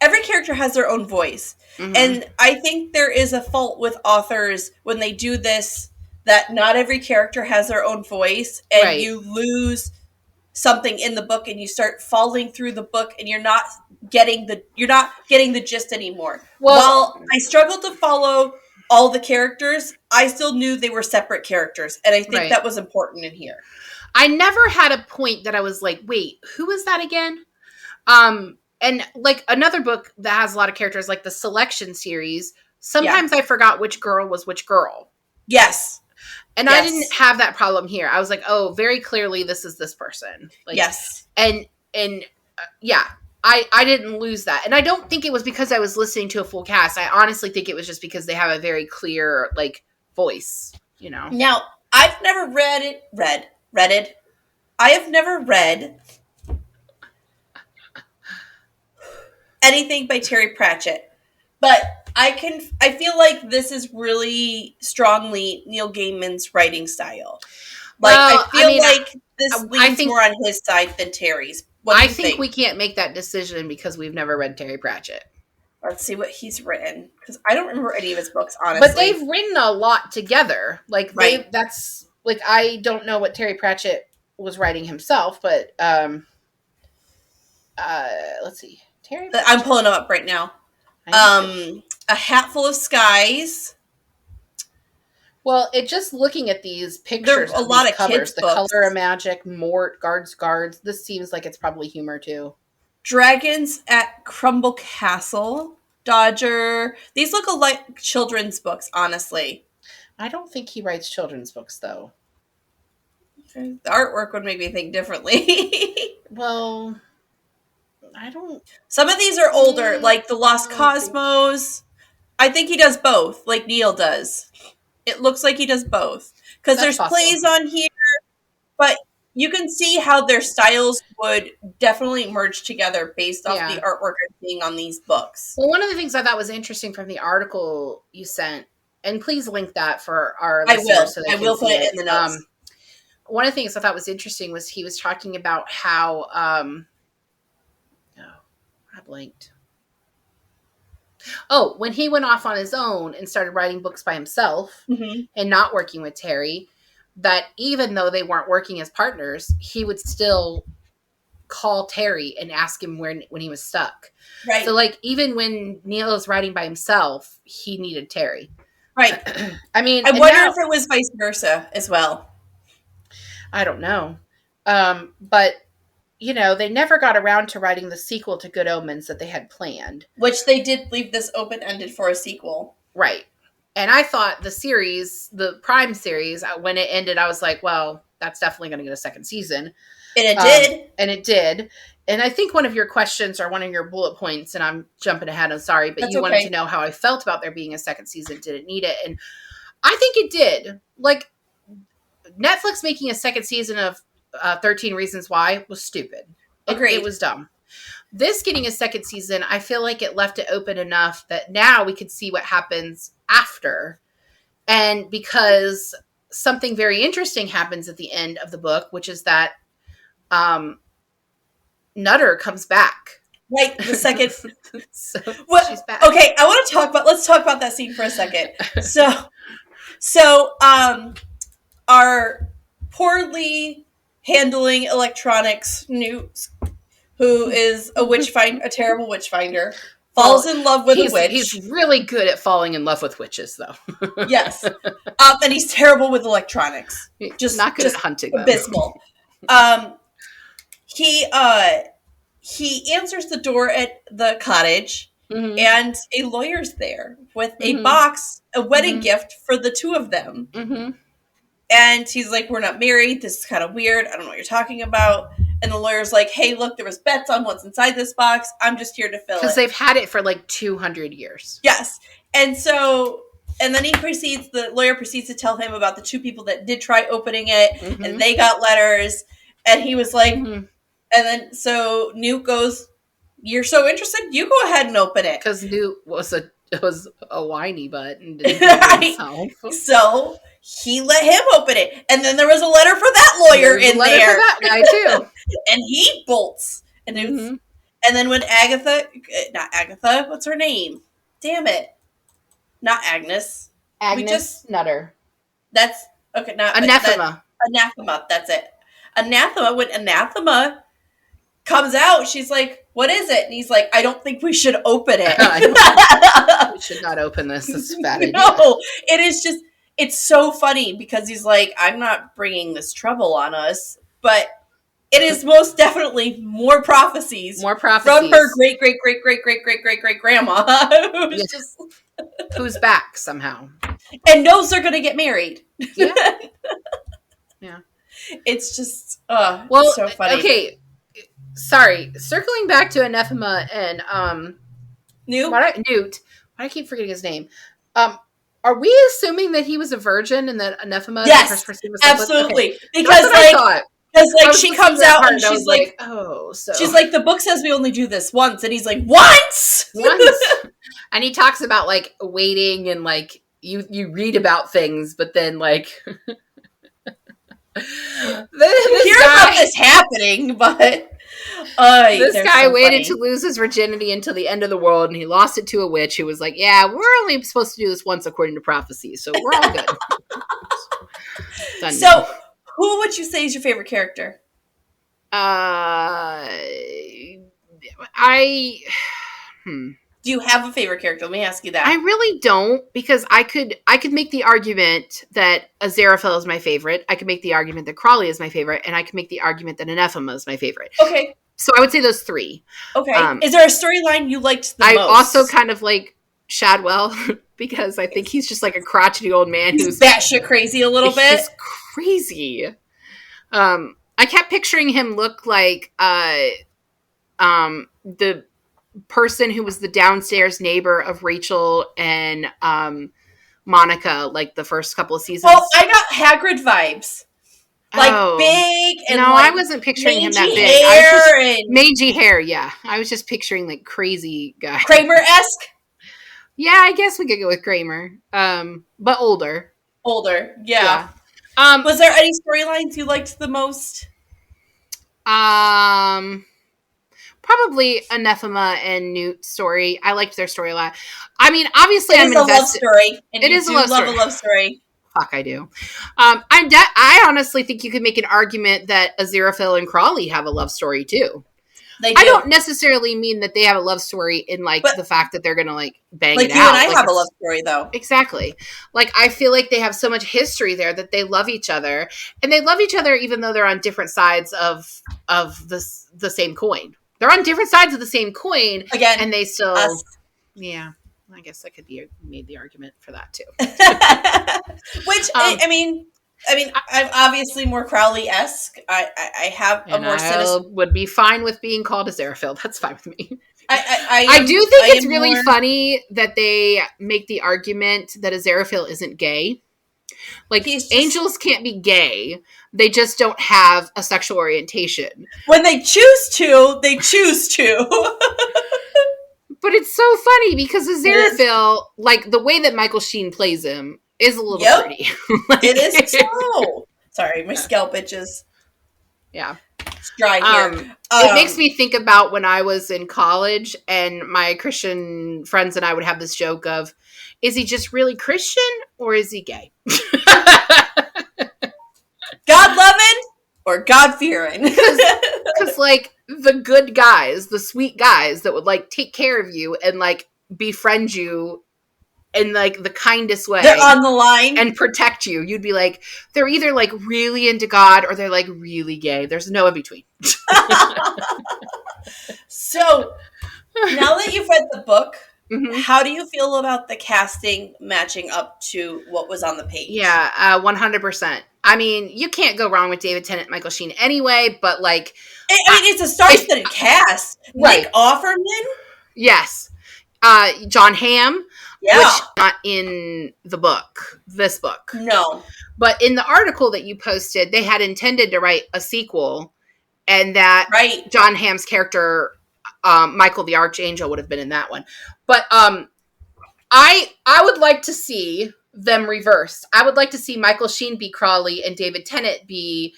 S1: every character has their own voice, and I think there is a fault with authors when they do this, that not every character has their own voice, and
S2: Right.
S1: you lose something in the book and you start falling through the book and you're not getting the gist anymore.
S2: Well,
S1: While I struggled to follow all the characters, I still knew they were separate characters, and I think
S2: right.
S1: that was important in here.
S2: I never had a point that I was like, wait, who is that again? And like another book that has a lot of characters, like the Selection series, sometimes I forgot which girl was which girl.
S1: Yes.
S2: And I didn't have that problem here. I was like, oh, very clearly this is this person. Like,
S1: yes.
S2: And yeah, I didn't lose that. And I don't think it was because I was listening to a full cast. I honestly think it was just because they have a very clear, like, voice, you know?
S1: Now, I've never read I have never read anything by Terry Pratchett, but I feel like this is really strongly Neil Gaiman's writing style. Like,
S2: well,
S1: I feel like this leans more on his side than Terry's. What do you think?
S2: We can't make that decision because we've never read Terry Pratchett.
S1: Let's see what he's written, because I don't remember any of his books, honestly.
S2: But they've written a lot together. Like, that's like, I don't know what Terry Pratchett was writing himself, but let's see. Terry Pratchett.
S1: I'm pulling them up right now. A Hatful of Skies.
S2: Well, just looking at these pictures,
S1: a lot of
S2: covers,
S1: kids'
S2: the
S1: books.
S2: Color of Magic, Mort, Guards, this seems like it's probably humor too.
S1: Dragons at Crumble Castle, Dodger. These look like children's books, honestly.
S2: I don't think he writes children's books, though.
S1: The artwork would make me think differently.
S2: Well, I don't...
S1: Some of these are older, like The Lost Cosmos. I think he does both, like Neil does. It looks like he does both. Because there's plays on here, but you can see how their styles would definitely merge together based off the artwork I'm seeing on these books.
S2: Well, one of the things I thought was interesting from the article you sent, and please link that for our listeners.
S1: I will put it in the notes.
S2: One of the things I thought was interesting was he was talking about how, I blanked. Oh, when he went off on his own and started writing books by himself and not working with Terry, that even though they weren't working as partners, he would still call Terry and ask him when he was stuck.
S1: Right.
S2: So, like, even when Neil is writing by himself, he needed Terry.
S1: Right.
S2: I mean,
S1: I wonder if it was vice versa as well.
S2: I don't know. But, you know, they never got around to writing the sequel to Good Omens that they had planned.
S1: Which they did leave this open-ended for a sequel.
S2: Right. And I thought the series, the Prime series, when it ended, I was like, well, that's definitely going to get a second season.
S1: And it did.
S2: And it did. And I think one of your questions or one of your bullet points, and I'm jumping ahead, I'm sorry, but you wanted to know how I felt about there being a second season. Did it need it? And I think it did. Like, Netflix making a second season of 13 Reasons Why was stupid.
S1: Agreed.
S2: It was dumb. This getting a second season, I feel like it left it open enough that now we could see what happens after. And because something very interesting happens at the end of the book, which is that Nutter comes back.
S1: Right, the second.
S2: So
S1: she's back. Okay, let's talk about that scene for a second. So, our poorly handling electronics Newt, who is a terrible witch finder, falls in love with a witch.
S2: He's really good at falling in love with witches, though.
S1: Yes. And he's terrible with electronics.
S2: Just not good at hunting them.
S1: Abysmal. He answers the door at the cottage, and a lawyer's there with a box, a wedding gift for the two of them. And he's like, we're not married. This is kind of weird. I don't know what you're talking about. And the lawyer's like, hey, look, there was bets on what's inside this box. I'm just here to fill it.
S2: Because they've had it for like 200 years.
S1: Yes. And then the lawyer proceeds to tell him about the two people that did try opening it, and they got letters. And he was like, and then so Newt goes, you're so interested? You go ahead and open it.
S2: Because Newt was a whiny butt and didn't do himself.
S1: So he let him open it. And then there was a letter for that lawyer in there.
S2: For that guy, too.
S1: And he bolts. And and then when not Agatha, what's her name? Damn it. Not Agnes.
S2: Agnes Nutter.
S1: That's Okay, not
S2: Anathema.
S1: Anathema. That's it. Anathema. When Anathema comes out, she's like, "What is it?" And he's like, "I don't think we should open it."
S2: We should not open this. This is a bad idea.
S1: No, it is just. It's so funny because he's like, "I'm not bringing this trouble on us," but it is most definitely more prophecies.
S2: More prophecies
S1: from her great grandma. It was just
S2: who's back somehow
S1: and knows they're gonna get married.
S2: Yeah. Yeah.
S1: It's just
S2: well,
S1: so funny.
S2: Okay, sorry. Circling back to Anathema and Newt. Why do I keep forgetting his name? Are we assuming that he was a virgin and that Anathema?
S1: Yes,
S2: was
S1: absolutely.
S2: Okay.
S1: Because she comes out and she's like,
S2: "Oh, so
S1: she's like, the book says we only do this once," and he's like, "Once."
S2: And he talks about like waiting and like you read about things, but then like
S1: hear about this happening, but
S2: this guy waited to lose his virginity until the end of the world, and he lost it to a witch who was like, "Yeah, we're only supposed to do this once according to prophecy, so we're all good."
S1: So, who would you say is your favorite character? Do you have a favorite character? Let me ask you that.
S2: I really don't, because I could make the argument that Aziraphale is my favorite. I could make the argument that Crawley is my favorite, and I could make the argument that Anathema is my favorite.
S1: Okay.
S2: So I would say those three.
S1: Okay. Is there a storyline you liked the most?
S2: I also kind of like Shadwell because I think he's just like a crotchety old man who's
S1: batshit crazy a little bit.
S2: He's crazy. I kept picturing him look like the person who was the downstairs neighbor of Rachel and Monica, like the first couple of seasons.
S1: Oh, I got Hagrid vibes. Like big and
S2: no,
S1: like
S2: I wasn't picturing him that big. Mangy hair, yeah. I was just picturing like crazy guy.
S1: Kramer-esque?
S2: Yeah, I guess we could go with Kramer. But older.
S1: Older, yeah. Was there any storylines you liked the most?
S2: Probably Anathema and Newt's story. I liked their storyline. I mean, obviously,
S1: I'm invested. Love story. And
S2: it is a love story.
S1: A love story.
S2: Fuck, I do. I honestly think you could make an argument that Aziraphale and Crawley have a love story too.
S1: They do.
S2: I don't necessarily mean that they have a love story in like the fact that they're gonna like bang it out.
S1: Like you and I have a love story though.
S2: Exactly. Like I feel like they have so much history there that they love each other, and they love each other even though they're on different sides of the same coin. They're on different sides of the same coin
S1: again,
S2: and they still. Yeah, I guess I could made the argument for that too.
S1: Which I mean, I'm obviously more Crowley-esque. I have a more sinister.
S2: Would be fine with being called Aziraphale. That's fine with me.
S1: I
S2: do think it's really funny that they make the argument that Aziraphale isn't gay. Like, angels can't be gay. They just don't have a sexual orientation.
S1: When they choose to, they choose to.
S2: But it's so funny because Aziraphale, like, the way that Michael Sheen plays him is a little pretty.
S1: Like, it is so. Sorry, my scalp itches.
S2: Yeah.
S1: It's dry here.
S2: It makes me think about when I was in college and my Christian friends and I would have this joke of, is he just really Christian or is he gay?
S1: God-loving or God-fearing?
S2: Because, like, the good guys, the sweet guys that would, like, take care of you and, like, befriend you in, like, the kindest way.
S1: They're on the line.
S2: And protect you. You'd be like, they're either, like, really into God or they're, like, really gay. There's no in between.
S1: So, now that you've read the book, how do you feel about the casting matching up to what was on the page?
S2: Yeah, 100%. I mean, you can't go wrong with David Tennant, Michael Sheen anyway, but like...
S1: I mean, it's a star-studded cast.
S2: Right.
S1: Nick Offerman?
S2: Yes. John Hamm, which not in the book, this book.
S1: No.
S2: But in the article that you posted, they had intended to write a sequel, and that John Hamm's character, Michael the Archangel, would have been in that one. But I would like to see them reversed. I would like to see Michael Sheen be Crawley and David Tennant be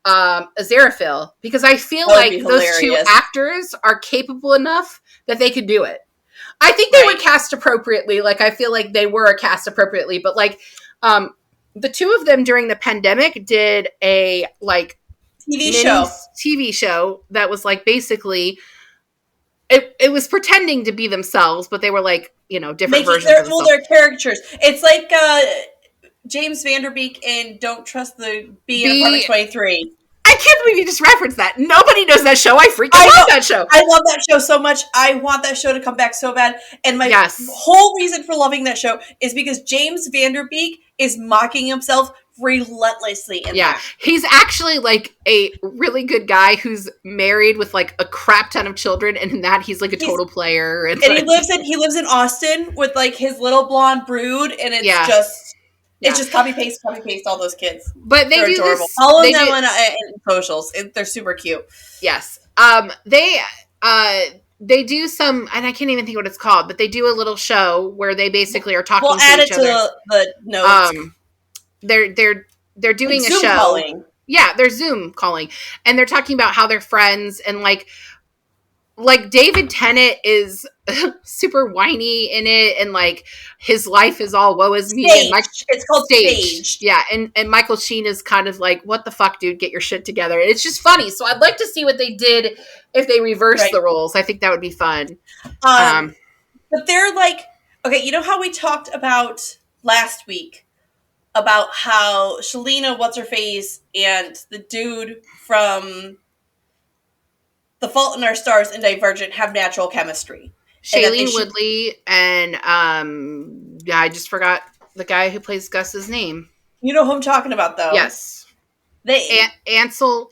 S2: Aziraphale, because I feel like those two actors are capable enough that they could do it. I think they were cast appropriately. Like, I feel like they were cast appropriately, but like, the two of them during the pandemic did a like
S1: TV
S2: mini
S1: show.
S2: TV show that was like basically it was pretending to be themselves, but they were like, you know, different versions of themselves.
S1: They're caricatures. It's like James Vanderbeek in Don't Trust the Bee in Apartment 23.
S2: I can't believe you just referenced that. Nobody knows that show. I freaking love that show.
S1: I love that show so much. I want that show to come back so bad. And my whole reason for loving that show is because James Vanderbeek is mocking himself relentlessly in that.
S2: He's actually like a really good guy who's married with like a crap ton of children, and in that he's like a total player.
S1: And like, he lives in Austin with like his little blonde brood, and it's just copy paste all those kids.
S2: But they're adorable.
S1: Follow them on socials. They're super cute.
S2: Yes. They do some, and I can't even think what it's called, but they do a little show where they basically are talking to each other. We'll add it to
S1: the notes.
S2: They're doing a show.
S1: Calling.
S2: Yeah, they're Zoom calling, and they're talking about how they're friends, and like David Tennant is super whiny in it, and like his life is all woe is me. And
S1: it's called Staged.
S2: Yeah, and Michael Sheen is kind of like, what the fuck, dude, get your shit together. And it's just funny. So I'd like to see what they did if they reversed the roles. I think that would be fun.
S1: But they're like, okay, you know how we talked about last week about how Shalina, what's-her-face, and the dude from The Fault in Our Stars and Divergent have natural chemistry.
S2: Shailene Woodley and I just forgot the guy who plays Gus's name.
S1: You know who I'm talking about, though.
S2: Yes. Ansel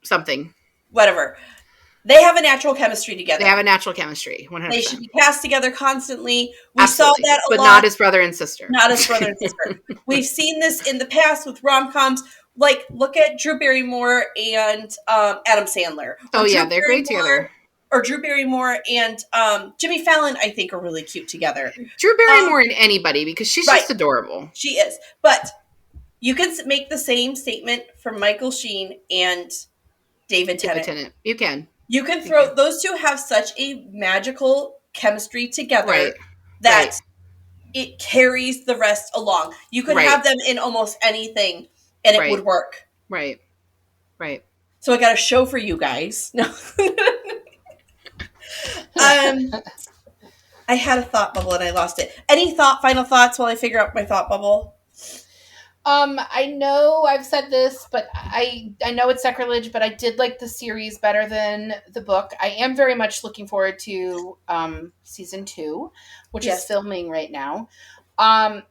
S2: something.
S1: Whatever. They have a natural chemistry together.
S2: They have a natural chemistry, 100%.
S1: They should be cast together constantly. We saw that a lot.
S2: But not as brother and sister.
S1: Not as brother and sister. We've seen this in the past with rom-coms. Like, look at Drew Barrymore and Adam Sandler.
S2: They're great together.
S1: Or Drew Barrymore and Jimmy Fallon, I think, are really cute together.
S2: Drew Barrymore and anybody, because she's just adorable.
S1: She is. But you can make the same statement for Michael Sheen and David Tennant.
S2: You can.
S1: You can throw... Those two have such a magical chemistry together that it carries the rest along. You could have them in almost anything, and it would work.
S2: Right.
S1: So I got a show for you guys. No. I had a thought bubble and I lost it. Any final thoughts while I figure out my thought bubble?
S2: I know I've said this, but I know it's sacrilege, but I did like the series better than the book. I am very much looking forward to season 2, which is filming right now.
S1: I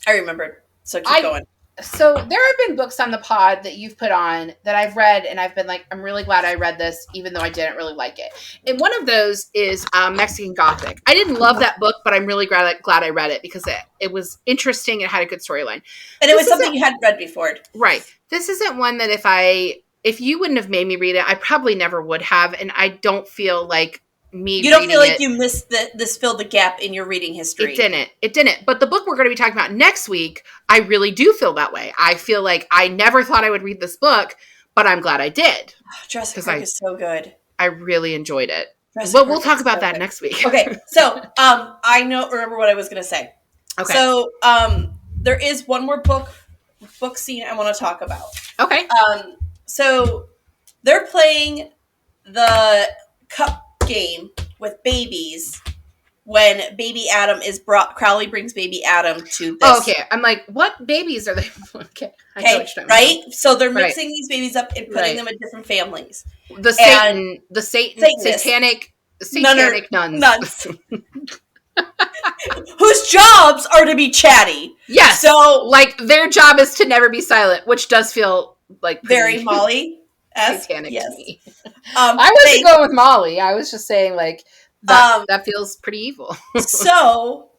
S1: remembered. So keep going.
S2: So there have been books on the pod that you've put on that I've read, and I've been like, I'm really glad I read this, even though I didn't really like it. And one of those is Mexican Gothic. I didn't love that book, but I'm really glad I read it because it was interesting. It had a good storyline.
S1: And it was something you hadn't read before.
S2: Right. This isn't one that if you wouldn't have made me read it, I probably never would have. And I don't feel like
S1: you don't feel like you missed this filled the gap in your reading history.
S2: It didn't. But the book we're going to be talking about next week, I really do feel that way. I feel like I never thought I would read this book, but I'm glad I did.
S1: Jurassic Park is so good.
S2: I really enjoyed it. But we'll talk about that next week.
S1: Okay. So, remember what I was going to say. Okay. So, there is one more book scene I want to talk about. Okay. So they're playing the cup game with babies when baby Adam is brought. Crowley brings baby Adam to this.
S2: Oh, okay. I'm like, what babies are they? Okay.
S1: Right? So they're mixing these babies up and putting them in different families.
S2: Satanic nuns.
S1: Whose jobs are to be chatty.
S2: Yes. So, like, their job is to never be silent, which does feel like
S1: very Molly.
S2: Satanic to me. I wasn't going with Molly. I was just saying, like, that feels pretty evil.
S1: So,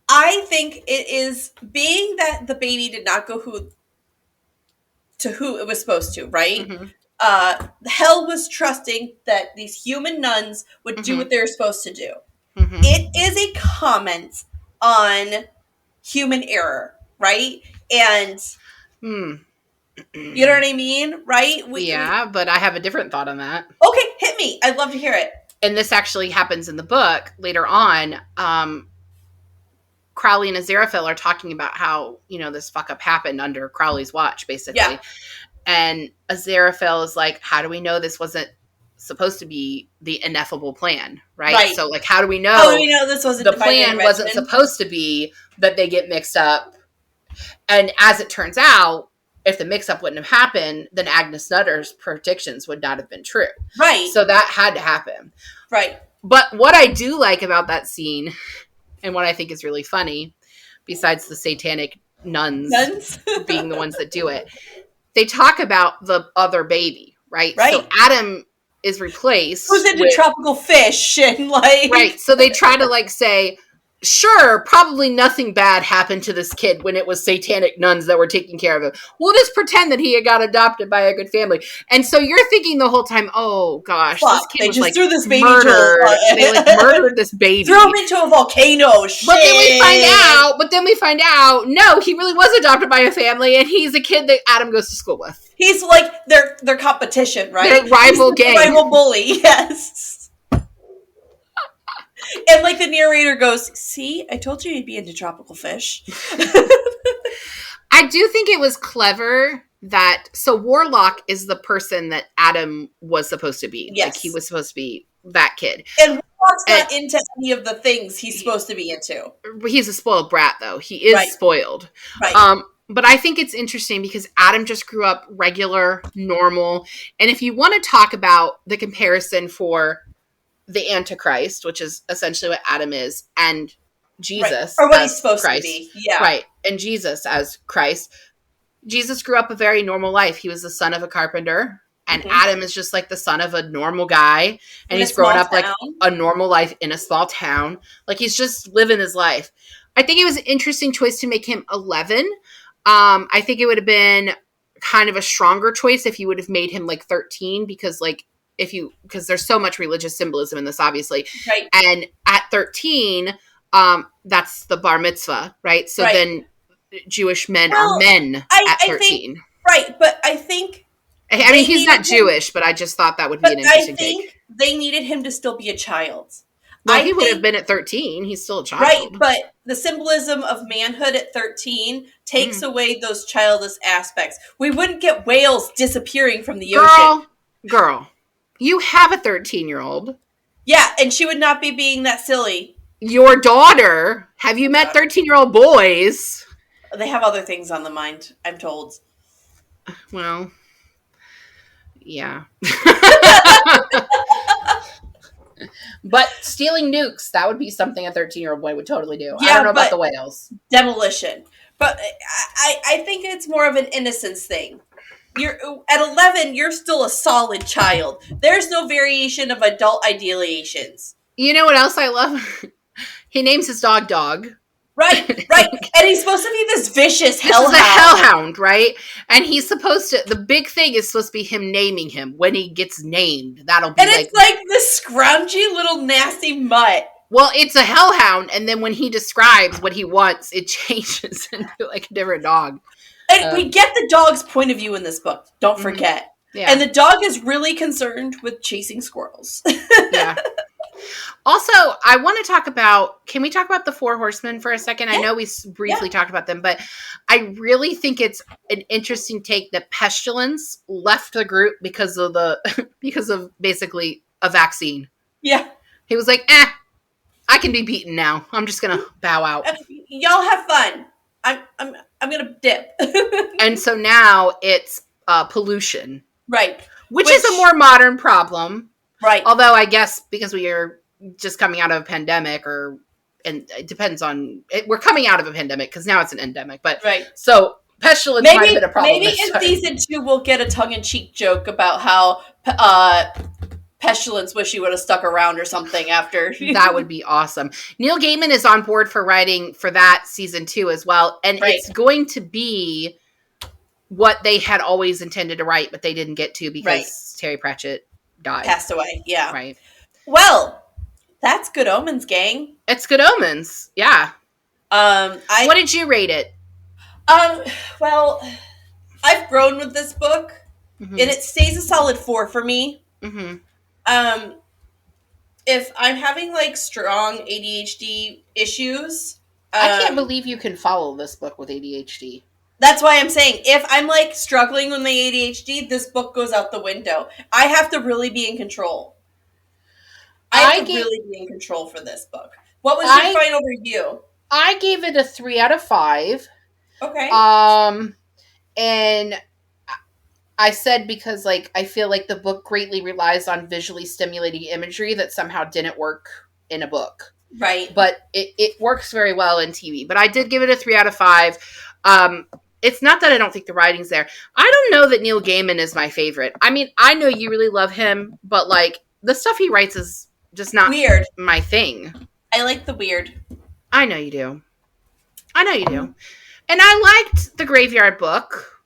S1: I think it is being that the baby did not go who it was supposed to, right? Mm-hmm. Hell was trusting that these human nuns would do what they were supposed to do. Mm-hmm. It is a comment on human error, right? And you know what I mean, right?
S2: But I have a different thought on that.
S1: Okay, hit me. I'd love to hear it.
S2: And this actually happens in the book later on. Crowley and Aziraphale are talking about how, this fuck up happened under Crowley's watch, basically.
S1: Yeah.
S2: And Aziraphale is like, how do we know this wasn't supposed to be the ineffable plan, right? So, like, how do we know?
S1: How do we know this wasn't
S2: the plan wasn't supposed to be that they get mixed up? And as it turns out, if the mix-up wouldn't have happened, then Agnes Nutter's predictions would not have been true.
S1: Right.
S2: So that had to happen.
S1: Right.
S2: But what I do like about that scene, and what I think is really funny, besides the satanic nuns being the ones that do it, they talk about the other baby, right? So Adam is replaced.
S1: Who's into tropical fish and like...
S2: Right. So they try to like say, sure, probably nothing bad happened to this kid when it was satanic nuns that were taking care of him. We'll just pretend that he had got adopted by a good family. And so you're thinking the whole time, oh gosh, this kid
S1: they
S2: was
S1: just
S2: like
S1: threw this baby
S2: murdered. They like murdered this baby.
S1: Threw him into a volcano. Shit.
S2: But then we find out, no, he really was adopted by a family, and he's a kid that Adam goes to school with.
S1: He's like their competition, right?
S2: Their rival gang.
S1: Rival bully, yes. And like the narrator goes, see, I told you he'd be into tropical fish.
S2: I do think it was clever that, so Warlock is the person that Adam was supposed to be.
S1: Yes.
S2: Like he was supposed to be that kid.
S1: And Warlock's not into any of the things he's supposed to be into.
S2: He's a spoiled brat though. He is spoiled.
S1: Right.
S2: But I think it's interesting because Adam just grew up regular, normal. And if you want to talk about the comparison for the Antichrist, which is essentially what Adam is, and Jesus
S1: or what he's supposed
S2: Christ,
S1: to be. Yeah.
S2: Right. And Jesus as Christ. Jesus grew up a very normal life. He was the son of a carpenter. And Adam is just like the son of a normal guy. And he's grown up like a normal life in a small town. Like he's just living his life. I think it was an interesting choice to make him 11. I think it would have been kind of a stronger choice if you would have made him like 13, because like because there's so much religious symbolism in this, obviously.
S1: Right.
S2: And at 13, that's the bar mitzvah, right? So then Jewish men are men at 13.
S1: But I think...
S2: I mean, he's not Jewish, but I just thought that would be an interesting take.
S1: I think they needed him to still be a child.
S2: Well, he would have been at 13. He's still a child.
S1: Right, but the symbolism of manhood at 13 takes away those childish aspects. We wouldn't get whales disappearing from the ocean.
S2: Girl, you have a 13-year-old.
S1: Yeah, and she would not be being that silly.
S2: Your daughter, have you met 13-year-old boys?
S1: They have other things on the mind, I'm told.
S2: Well, yeah. But stealing nukes, that would be something a 13-year-old boy would totally do. Yeah, I don't know about the whales.
S1: Demolition. But I think it's more of an innocence thing. You're at 11, you're still a solid child. There's no variation of adult ideations.
S2: You know what else I love? He names his dog Dog.
S1: Right. And he's supposed to be this vicious hellhound.
S2: This is a hellhound, right? And he's supposed to, the big thing is supposed to be him naming him. When he gets named, that'll be
S1: and it's like this scroungy little nasty mutt.
S2: Well, it's a hellhound, and then when he describes what he wants, it changes into like a different dog.
S1: And we get the dog's point of view in this book. Don't forget. Yeah. And the dog is really concerned with chasing squirrels. Yeah.
S2: Also, I want to talk about, can we talk about the Four Horsemen for a second? Yeah. I know we briefly talked about them, but I really think it's an interesting take that Pestilence left the group because of basically a vaccine. Yeah. He was like, I can be beaten now. I'm just going to bow out.
S1: Y'all have fun. I'm going to dip.
S2: And so now it's pollution.
S1: Right.
S2: Which is a more modern problem.
S1: Right.
S2: Although I guess because we are just coming out of a pandemic, and it depends on it, we're coming out of a pandemic because now it's an endemic. But so pestilence might have been a problem.
S1: Maybe in season 2 we'll get a tongue-in-cheek joke about how Pestilence wish he would have stuck around or something after.
S2: That would be awesome. Neil Gaiman is on board for writing for that season 2 as well, and it's going to be what they had always intended to write, but they didn't get to because Terry Pratchett
S1: passed away. Yeah.
S2: Right.
S1: Well, that's Good Omens, gang.
S2: It's Good Omens. Yeah. What did you rate it?
S1: Well, I've grown with this book, and it stays a solid 4 for me. Mm-hmm. If I'm having like strong ADHD issues,
S2: I can't believe you can follow this book with ADHD.
S1: That's why I'm saying, if I'm like struggling with my ADHD, this book goes out the window. I have to really be in control. I have to really be in control for this book. What was your final review?
S2: I gave it a 3 out of 5.
S1: Okay.
S2: And I said because, like, I feel like the book greatly relies on visually stimulating imagery that somehow didn't work in a book.
S1: Right.
S2: But it works very well in TV. But I did give it a 3 out of 5. It's not that I don't think the writing's there. I don't know that Neil Gaiman is my favorite. I mean, I know you really love him, but, like, the stuff he writes is just not
S1: weird.
S2: My thing.
S1: I like the weird.
S2: I know you do. And I liked The Graveyard Book.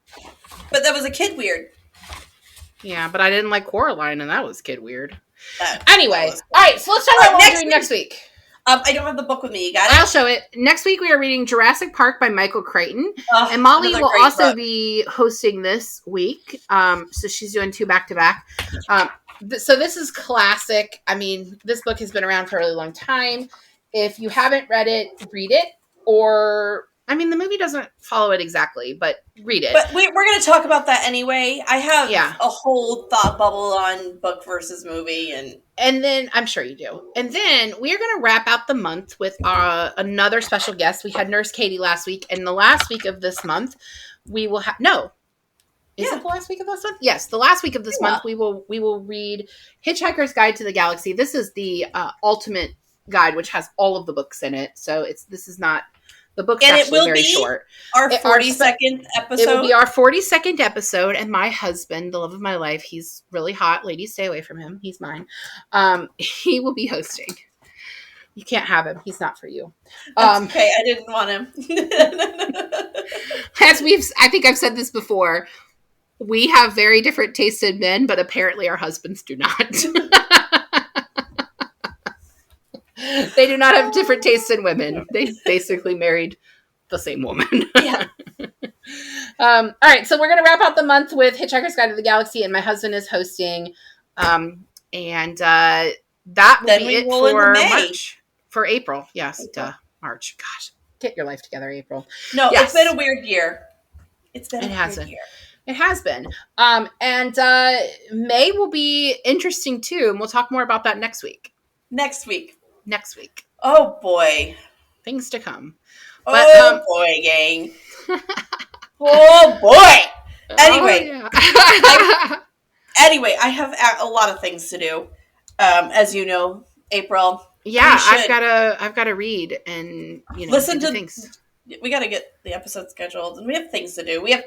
S1: But that was a kid weird.
S2: Yeah, but I didn't like Coraline, and that was kid weird. Anyway, all right, so let's talk about what we're doing next week.
S1: I don't have the book with me. You got it?
S2: I'll show it. Next week, we are reading Jurassic Park by Michael Crichton. And Molly will also be hosting this week. So she's doing 2 back-to-back. So this is classic. I mean, this book has been around for a really long time. If you haven't read it, read it. Or, I mean, the movie doesn't follow it exactly, but read it.
S1: But we're going to talk about that anyway. I have a whole thought bubble on book versus movie.
S2: And then, I'm sure you do. And then we are going to wrap out the month with another special guest. We had Nurse Katie last week. And the last week of this month, we will have... No. Is it the last week of this month? Yes, the last week of this month, we will read Hitchhiker's Guide to the Galaxy. This is the ultimate guide, which has all of the books in it. So this is not... The book's actually very short.
S1: Our 42nd episode.
S2: It will be our 42nd episode, and my husband, the love of my life, he's really hot. Ladies, stay away from him. He's mine. He will be hosting. You can't have him. He's not for you.
S1: That's okay. I didn't want him.
S2: I think I've said this before, we have very different tastes in men, but apparently our husbands do not. They do not have different tastes in women. They basically married the same woman.
S1: Yeah.
S2: All right, so we're going to wrap out the month with Hitchhiker's Guide to the Galaxy, and my husband is hosting. And that will be it for March. For April. Yes, March. Gosh, get your life together, April.
S1: No, It's been a weird year. It has been.
S2: And May will be interesting, too, and we'll talk more about that next week.
S1: Next week.
S2: Oh,
S1: boy.
S2: Things to come.
S1: But, boy, gang. Oh, boy. Anyway. Anyway, I have a lot of things to do. As you know, April.
S2: Yeah, I've got to read and,
S1: listen to
S2: things.
S1: We got to get the episode scheduled, and we have things to do. We have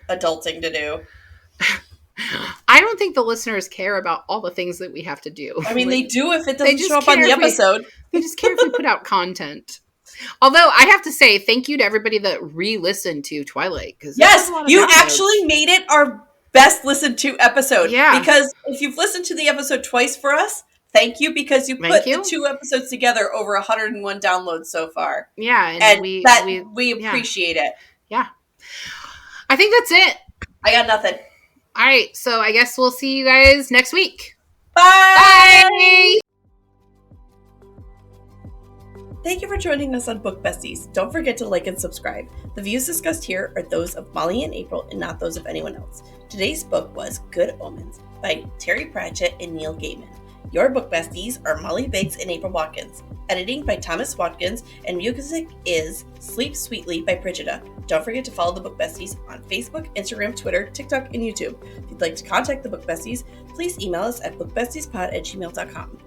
S1: adulting to do.
S2: I don't think the listeners care about all the things that we have to do.
S1: I mean, they do if it doesn't show up on the episode.
S2: They just care if we put out content. Although, I have to say, thank you to everybody that re-listened to Twilight.
S1: Yes, you actually made it our best listened to episode.
S2: Yeah.
S1: Because if you've listened to the episode twice for us, thank you, because you put the 2 episodes together, over 101 downloads so far.
S2: Yeah.
S1: And we appreciate it.
S2: Yeah. I think that's it.
S1: I got nothing.
S2: All right, so I guess we'll see you guys next week.
S1: Bye! Thank you for joining us on Book Besties. Don't forget to like and subscribe. The views discussed here are those of Molly and April and not those of anyone else. Today's book was Good Omens by Terry Pratchett and Neil Gaiman. Your Book Besties are Molly Biggs and April Watkins. Editing by Thomas Watkins, and music is Sleep Sweetly by Brigida. Don't forget to follow the Book Besties on Facebook, Instagram, Twitter, TikTok, and YouTube. If you'd like to contact the Book Besties, please email us at bookbestiespod@gmail.com.